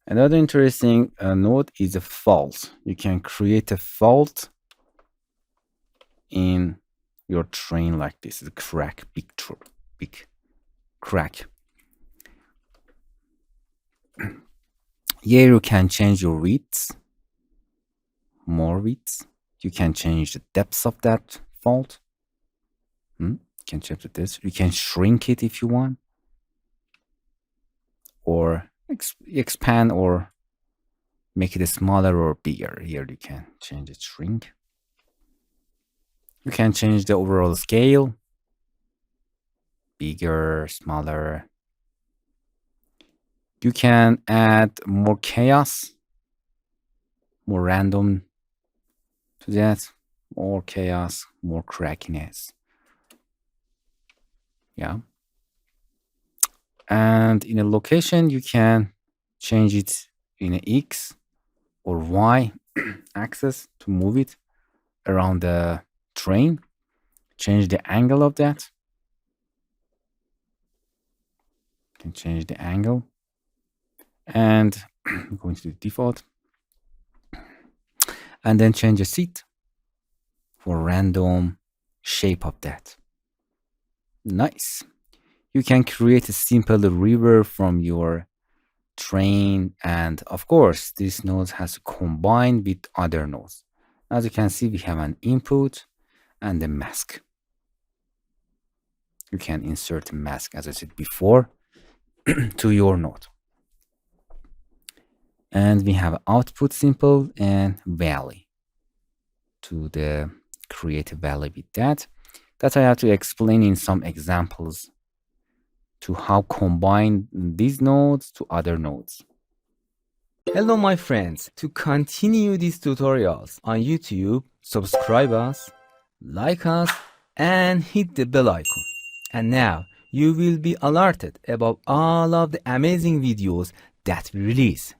Another interesting node is a fault. You can create a fault in your train like this. It's a crack, big crack. Here you can change your widths, more widths. You can change the depths of that fault. You can change this. You can shrink it if you want, or expand or make it smaller or bigger. Here you can change it, shrink. You can change the overall scale, bigger, smaller. You can add more chaos, more random to that, more chaos, more crackiness. Yeah. And in a location, you can change it in an X or Y axis to move it around the train. Change the angle of that. You can change the angle. And going to the default. And then change the seat for random shape of that. Nice. You can create a simple river from your train, and of course this node has to combine with other nodes. As you can see, we have an input and a mask. You can insert a mask, as I said before, to your node. And we have output simple and valley to the create a valley with that. That I have to explain in some examples to how combine these nodes to other nodes. Hello my friends, to continue these tutorials on YouTube, subscribe us, like us, and hit the bell icon. And now you will be alerted about all of the amazing videos that we release.